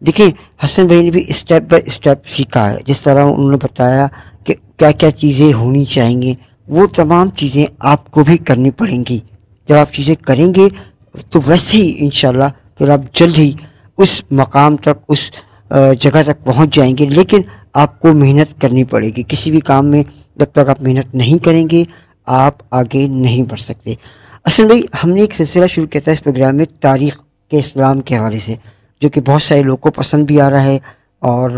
دیکھیں حسن بھائی نے بھی اسٹیپ بائی اسٹیپ سیکھا ہے، جس طرح انہوں نے بتایا کہ کیا کیا چیزیں ہونی چاہیے، وہ تمام چیزیں آپ کو بھی کرنی پڑیں گی. جب آپ چیزیں کریں گے تو ویسے ہی انشاءاللہ پھر آپ جلد ہی اس مقام تک، اس جگہ تک پہنچ جائیں گے. لیکن آپ کو محنت کرنی پڑے گی کسی بھی کام میں. جب تک آپ محنت نہیں کریں گے آپ آگے نہیں بڑھ سکتے. اصل بھائی ہم نے ایک سلسلہ شروع کیا تھا اس پروگرام میں تاریخ کے اسلام کے حوالے سے، جو کہ بہت سارے لوگوں کو پسند بھی آ رہا ہے، اور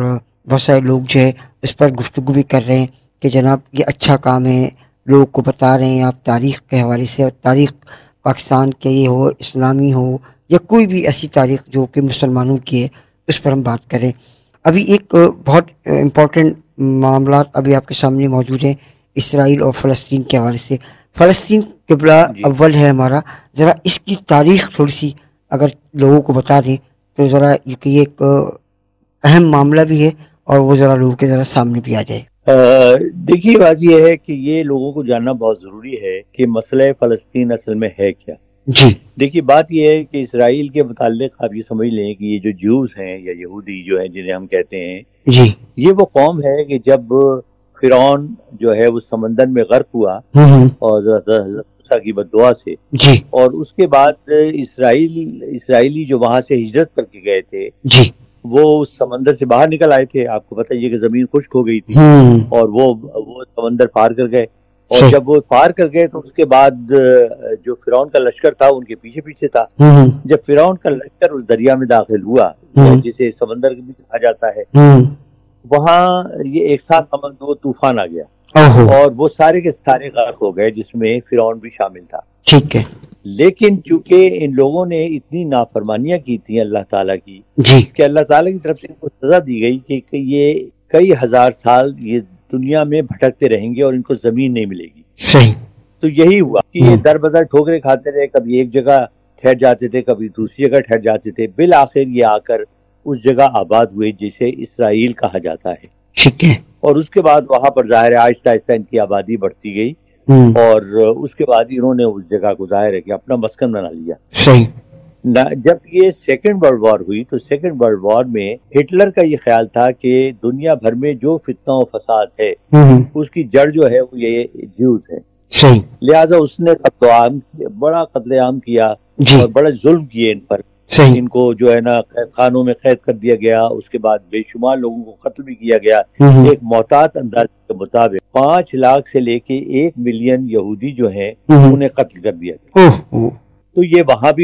بہت سارے لوگ جو ہے اس پر گفتگو بھی کر رہے ہیں کہ جناب یہ اچھا کام ہے، لوگوں کو بتا رہے ہیں آپ تاریخ کے حوالے سے. اور تاریخ پاکستان کے یہ ہو، اسلامی ہو، یا کوئی بھی ایسی تاریخ جو کہ مسلمانوں کی ہے، اس پر ہم بات کریں. ابھی ایک بہت امپورٹنٹ معاملات ابھی آپ کے سامنے موجود ہیں اسرائیل اور فلسطین کے حوالے سے. فلسطین قبلہ جی اول ہے ہمارا، ذرا اس کی تاریخ تھوڑی سی اگر لوگوں کو بتا دیں تو ذرا، کہ یہ ایک اہم معاملہ بھی ہے اور وہ ذرا لوگوں کے ذرا سامنے بھی آ جائے. دیکھیے بات یہ ہے کہ یہ لوگوں کو جاننا بہت ضروری ہے کہ مسئلہ فلسطین اصل میں ہے کیا. جی دیکھیے بات یہ ہے کہ اسرائیل کے متعلق آپ یہ سمجھ لیں کہ یہ جو جیوز ہیں یا یہودی جو ہیں جنہیں ہم کہتے ہیں، جی یہ وہ قوم ہے کہ جب فرعون جو ہے وہ سمندر میں غرق ہوا ہوں اور موسیٰ کی بددعا سے، جی اور اس کے بعد اسرائیلی جو وہاں سے ہجرت کر کے گئے تھے جی وہ اس سمندر سے باہر نکل آئے تھے. آپ کو بتائیے کہ زمین خشک ہو گئی تھی ہوں اور وہ سمندر پار کر گئے. اور صحیح. جب وہ پار کر گئے تو اس کے بعد جو فرعون کا لشکر تھا ان کے پیچھے پیچھے تھا. ہوں جب فرعون کا لشکر اس دریا میں داخل ہوا جسے سمندر کے بیچ کہا جاتا ہے، ہوں وہاں یہ ایک ساتھ سمندر وہ طوفان آ گیا اوہو اور وہ سارے کے سارے غرق ہو گئے جس میں فرعون بھی شامل تھا. ٹھیک ہے. لیکن چونکہ ان لوگوں نے اتنی نافرمانیاں کی تھیں اللہ تعالیٰ کی جی کہ اللہ تعالیٰ کی طرف سے ان کو سزا دی گئی کہ یہ کئی ہزار سال یہ دنیا میں بھٹکتے رہیں گے اور ان کو زمین نہیں ملے گی. صحیح. تو یہی ہوا کہ یہ در بدر ٹھوکریں کھاتے رہے، کبھی ایک جگہ ٹھہر جاتے تھے کبھی دوسری جگہ ٹھہر جاتے تھے. بالآخر یہ آ کر اس جگہ آباد ہوئے جسے اسرائیل کہا جاتا ہے. ٹھیک ہے. اور اس کے بعد وہاں پر ظاہر ہے آہستہ آہستہ ان کی آبادی بڑھتی گئی اور اس کے بعد انہوں نے اس جگہ کو ظاہر ہے کہ اپنا مسکن بنا لیا. صحیح. جب یہ سیکنڈ ورلڈ وار ہوئی تو سیکنڈ ورلڈ وار میں ہٹلر کا یہ خیال تھا کہ دنیا بھر میں جو فتنہ و فساد ہے اس کی جڑ جو ہے وہ یہ جیوز ہے. صحیح. لہٰذا اس نے بڑا قتل عام کیا جی اور بڑا ظلم کیے ان پر. صحیح. ان کو جو ہے نا قید خانوں میں قید کر دیا گیا. اس کے بعد بے شمار لوگوں کو قتل بھی کیا گیا. ایک محتاط انداز کے مطابق 5 لاکھ سے لے کے 1 ملین یہودی جو ہیں انہیں قتل کر دیا گیا. تو یہ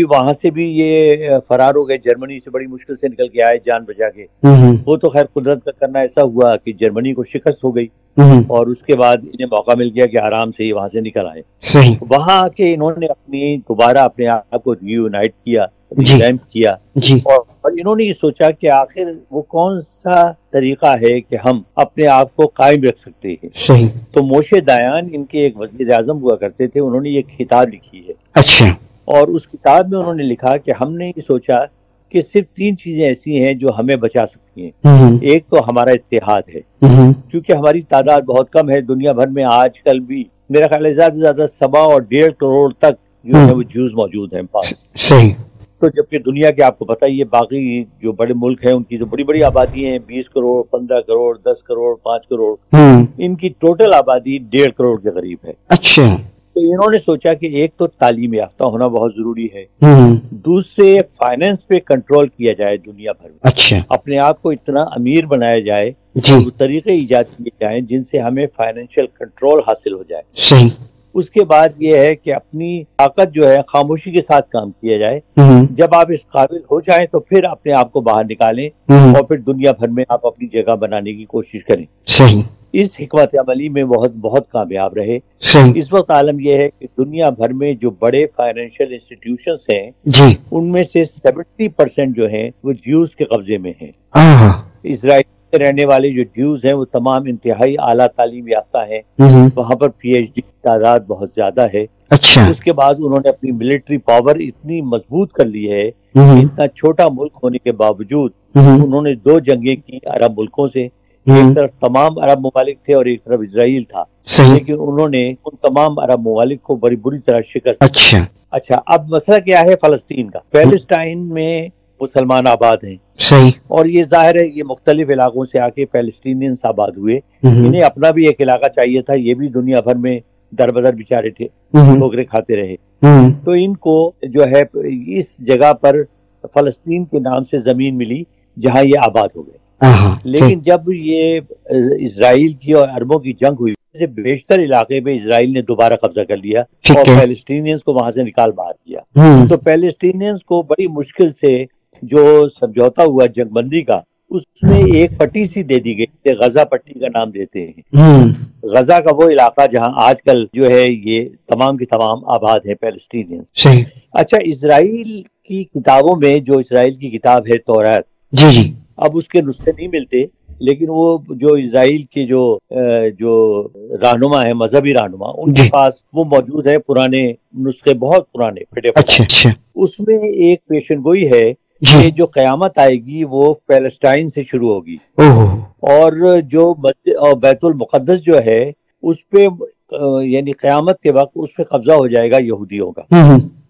وہاں سے بھی یہ فرار ہو گئے. جرمنی سے بڑی مشکل سے نکل کے آئے جان بچا کے. وہ تو خیر قدرت کا کرنا ایسا ہوا کہ جرمنی کو شکست ہو گئی اور اس کے بعد انہیں موقع مل گیا کہ آرام سے وہاں سے نکل آئے. صحیح. وہاں آ کے انہوں نے دوبارہ اپنے آپ کو ری یونائٹ کیا، ریویمپ کیا جی اور انہوں نے یہ سوچا کہ آخر وہ کون سا طریقہ ہے کہ ہم اپنے آپ کو قائم رکھ سکتے ہیں. صحیح. تو موشے دایان ان کے ایک وزیر اعظم ہوا کرتے تھے، انہوں نے یہ کتاب لکھی ہے. اچھا. اور اس کتاب میں انہوں نے لکھا کہ ہم نے یہ سوچا کہ صرف 3 چیزیں ایسی ہیں جو ہمیں بچا سکتی ہیں. ایک تو ہمارا اتحاد ہے کیونکہ ہماری تعداد بہت کم ہے. دنیا بھر میں آج کل بھی میرا خیال ہے زیادہ سے زیادہ 1.25 اور 1.5 کروڑ تک جو ہے وہ جیوز موجود ہیں پاس. صحیح. تو جبکہ دنیا کے آپ کو پتہ ہی ہے باقی جو بڑے ملک ہیں ان کی جو بڑی بڑی آبادی ہیں 20 کروڑ 15 کروڑ 10 کروڑ 5 کروڑ، ان کی ٹوٹل آبادی 1.5 کروڑ کے قریب ہے. اچھا. تو انہوں نے سوچا کہ ایک تو تعلیم یافتہ ہونا بہت ضروری ہے، دوسرے فائنینس پہ کنٹرول کیا جائے دنیا بھر میں. اچھا. اپنے آپ کو اتنا امیر بنایا جائے وہ طریقے ایجاد کیے جائیں جن سے ہمیں فائنینشیل کنٹرول حاصل ہو جائے. صحیح. اس کے بعد یہ ہے کہ اپنی طاقت جو ہے خاموشی کے ساتھ کام کیا جائے. جب آپ اس قابل ہو جائیں تو پھر اپنے آپ کو باہر نکالیں اور پھر دنیا بھر میں آپ اپنی جگہ بنانے کی کوشش کریں. صحیح. اس حکمت عملی میں بہت کامیاب رہے. صحیح. اس وقت عالم یہ ہے کہ دنیا بھر میں جو بڑے فائنینشیل انسٹیٹیوشنز ہیں جی ان میں سے 70% جو ہیں وہ جیوز کے قبضے میں ہیں. اسرائیل میں رہنے والے جو جیوز ہیں وہ تمام انتہائی اعلیٰ تعلیم یافتہ ہیں. وہاں پر پی ایچ ڈی کی تعداد بہت زیادہ ہے. اچھا. اس کے بعد انہوں نے اپنی ملٹری پاور اتنی مضبوط کر لی ہے کہ اتنا چھوٹا ملک ہونے کے باوجود انہوں نے 2 جنگیں کی عرب ملکوں سے. ایک طرف تمام عرب ممالک تھے اور ایک طرف اسرائیل تھا. لیکن انہوں نے ان تمام عرب ممالک کو بڑی بری طرح شکست. اچھا. اب مسئلہ کیا ہے فلسطین کا؟ پیلسٹائن میں مسلمان آباد ہیں. صحیح. اور یہ ظاہر ہے یہ مختلف علاقوں سے آ کے پیلسٹینینس آباد ہوئے. انہیں اپنا بھی ایک علاقہ چاہیے تھا. یہ بھی دنیا بھر میں در بدر بیچارے تھے, ٹھوکریں کھاتے رہے. تو ان کو جو ہے اس جگہ پر فلسطین کے نام سے زمین ملی جہاں یہ آباد ہو گئے. لیکن جب یہ اسرائیل کی اور عربوں کی جنگ ہوئی, بیشتر علاقے پہ اسرائیل نے دوبارہ قبضہ کر لیا اور پیلسٹینینس کو وہاں سے نکال باہر کیا. تو پیلسٹینینس کو بڑی مشکل سے جو سمجھوتا ہوا جنگ بندی کا, اس میں ایک پٹی سی دے دی گئی, غزہ پٹی کا نام دیتے ہیں. غزہ کا وہ علاقہ جہاں آج کل جو ہے یہ تمام کی تمام آباد ہیں پیلسٹینینس. اچھا, اسرائیل کی کتابوں میں جو اسرائیل کی کتاب ہے تورات, جی اب اس کے نسخے نہیں ملتے, لیکن وہ جو اسرائیل کے جو رہنما ہیں, مذہبی رہنما, ان کے پاس وہ موجود ہے پرانے نسخے, بہت پرانے پھٹے پھٹے. اس میں ایک پیشن گوئی ہے کہ جو قیامت آئے گی وہ پیلسٹائن سے شروع ہوگی, اور جو بیت المقدس جو ہے اس پہ یعنی قیامت کے وقت اس پہ قبضہ ہو جائے گا یہودیوں کا.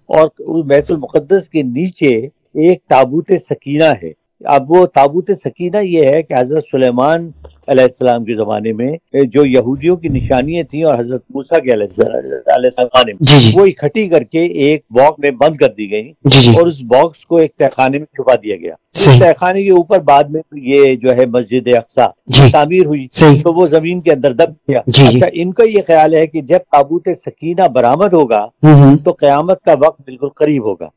اور بیت المقدس کے نیچے ایک تابوت سکینہ ہے. اب وہ تابوت سکینہ یہ ہے کہ حضرت سلیمان علیہ السلام کے زمانے میں جو یہودیوں کی نشانیاں تھیں اور حضرت موسیٰ کے علیہ السلام وہ اکٹھی کر کے ایک باکس میں بند کر دی گئی, اور اس باکس کو ایک تہخانے میں چھپا دیا گیا. اس تہخانے کے اوپر بعد میں یہ جو ہے مسجد اقصی تعمیر ہوئی, تو وہ زمین کے اندر دب گیا. اچھا, ان کا یہ خیال ہے کہ جب تابوت سکینہ برآمد ہوگا تو قیامت کا وقت بالکل قریب ہوگا,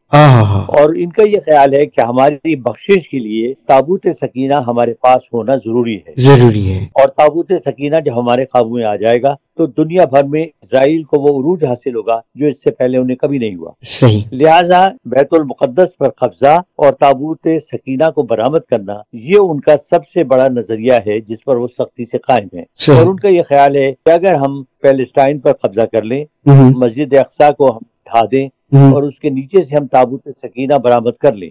اور ان کا یہ خیال ہے کہ ہماری بخشش کے لیے تابوت سکینہ ہمارے پاس ہونا ضروری ہے. اور تابوت سکینہ جب ہمارے قابو میں آ جائے گا تو دنیا بھر میں اسرائیل کو وہ عروج حاصل ہوگا جو اس سے پہلے انہیں کبھی نہیں ہوا. صحیح. لہذا بیت المقدس پر قبضہ اور تابوت سکینہ کو برآمد کرنا یہ ان کا سب سے بڑا نظریہ ہے جس پر وہ سختی سے قائم ہیں. اور ان کا یہ خیال ہے کہ اگر ہم پیلسٹائن پر قبضہ کر لیں, مسجد اقصی کو ہم ڈھا دیں اور اس کے نیچے سے ہم تابوت سکینہ برآمد کر لیں,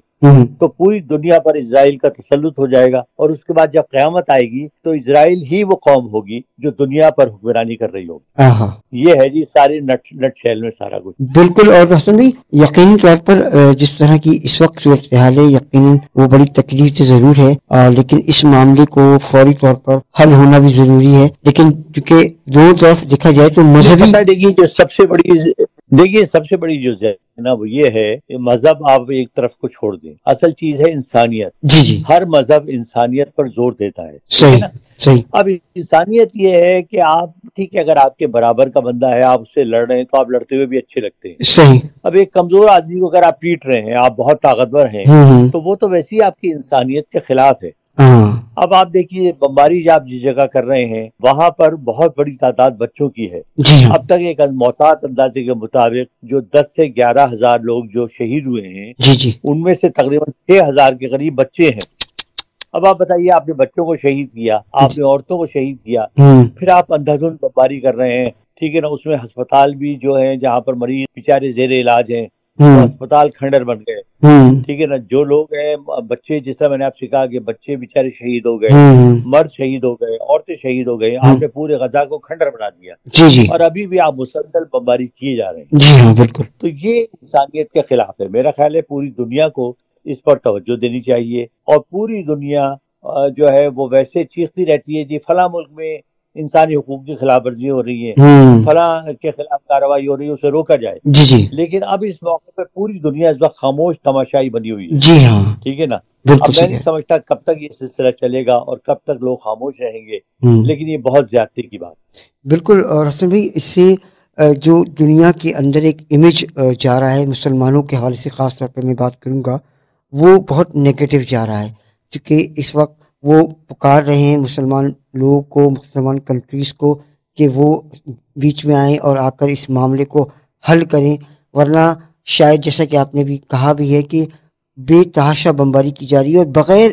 تو پوری دنیا پر اسرائیل کا تسلط ہو جائے گا. اور اس کے بعد جب قیامت آئے گی تو اسرائیل ہی وہ قوم ہوگی جو دنیا پر حکمرانی کر رہی ہوگی. یہ ہے جی سارے نٹ شیل میں سارا کچھ. بالکل. اور حسن بھائی, یقینی طور پر جس طرح کی اس وقت صورتحال ہے, یقیناً وہ بڑی تکلیف سے ضرور ہے, لیکن اس معاملے کو فوری طور پر حل ہونا بھی ضروری ہے. لیکن چونکہ دونوں طرف دیکھا جائے تو مذہبی جو سب سے بڑی جو ہے نا وہ یہ ہے کہ مذہب آپ ایک طرف کو چھوڑ دیں, اصل چیز ہے انسانیت. جی. ہر مذہب انسانیت پر زور دیتا ہے. صحیح. اب انسانیت یہ ہے کہ آپ ٹھیک ہے, اگر آپ کے برابر کا بندہ ہے, آپ اس سے لڑ رہے ہیں تو آپ لڑتے ہوئے بھی اچھے لگتے ہیں. صحیح. اب ایک کمزور آدمی کو اگر آپ پیٹ رہے ہیں, آپ بہت طاقتور ہیں, تو وہ تو ویسے ہی آپ کی انسانیت کے خلاف ہے. اب آپ دیکھیے بمباری آپ جس جگہ کر رہے ہیں وہاں پر بہت بڑی تعداد بچوں کی ہے. اب تک ایک محتاط اندازے کے مطابق جو 10 سے 11,000 لوگ جو شہید ہوئے ہیں, ان میں سے تقریباً 6,000 کے قریب بچے ہیں. اب آپ بتائیے, آپ نے بچوں کو شہید کیا, آپ نے عورتوں کو شہید کیا, پھر آپ اندھا دھند بمباری کر رہے ہیں, ٹھیک ہے نا. اس میں ہسپتال بھی جو ہیں جہاں پر مریض بیچارے زیر علاج ہیں, ہسپتال کھنڈر بن گئے, ٹھیک ہے نا. جو لوگ ہیں بچے, جس طرح میں نے آپ سے کہا کہ بچے بیچارے شہید ہو گئے, مرد شہید ہو گئے, عورتیں شہید ہو گئے. آپ نے پورے غزہ کو کھنڈر بنا دیا, اور ابھی بھی آپ مسلسل بمباری کیے جا رہے ہیں. جی ہاں بالکل. تو یہ انسانیت کے خلاف ہے. میرا خیال ہے پوری دنیا کو اس پر توجہ دینی چاہیے, اور پوری دنیا جو ہے وہ ویسے چیختی رہتی ہے جی فلاں ملک میں انسانی حقوق کی خلاف ورزی ہو رہی ہے, فلاں کے خلاف کارروائی ہو رہی ہے, اسے روکا جائے. لیکن اب اس موقع پہ پوری دنیا اس وقت خاموش تماشائی بنی ہوئی ہے. جی ہاں, ٹھیک ہے نا. اب میں نہیں سمجھتا کب تک یہ سلسلہ چلے گا اور کب تک لوگ خاموش رہیں گے, لیکن یہ بہت زیادتی کی بات. بالکل. اور حسن بھائی, اس سے جو دنیا کے اندر ایک امیج جا رہا ہے مسلمانوں کے حوالے سے, خاص طور پر میں بات کروں گا, وہ بہت نیگیٹو جا رہا ہے. کیونکہ اس وقت وہ پکار رہے ہیں مسلمان لوگوں کو, مسلمان کنٹریز کو, کہ وہ بیچ میں آئیں اور آ کر اس معاملے کو حل کریں. ورنہ شاید جیسا کہ آپ نے بھی کہا بھی ہے کہ بے تحاشا بمباری کی جا رہی ہے اور بغیر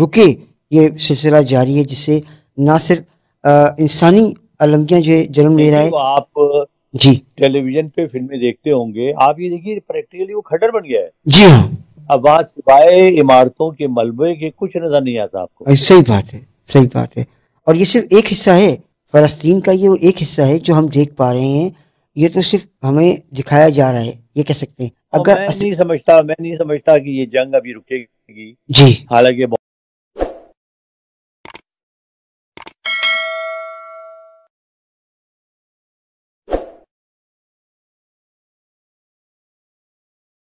رکے یہ سلسلہ جاری ہے, جس سے نہ صرف انسانی المیہ جو جنم لے رہا ہے. آپ جی ٹیلی ویژن پہ فلمیں دیکھتے ہوں گے, آپ یہ دیکھیے پریکٹیکلی وہ کھڈر بن گیا ہے. جی ہاں. اب وہاں سوائے عمارتوں کے ملبے کے کچھ نظر نہیں آتا آپ کو. صحیح بات ہے, صحیح بات ہے. اور یہ صرف ایک حصہ ہے فلسطین کا, یہ ایک حصہ ہے جو ہم دیکھ پا رہے ہیں. یہ تو صرف ہمیں دکھایا جا رہا ہے، یہ کہہ سکتے ہیں. میں نہیں سمجھتا کہ یہ جنگ ابھی رکے گی. جی حالانکہ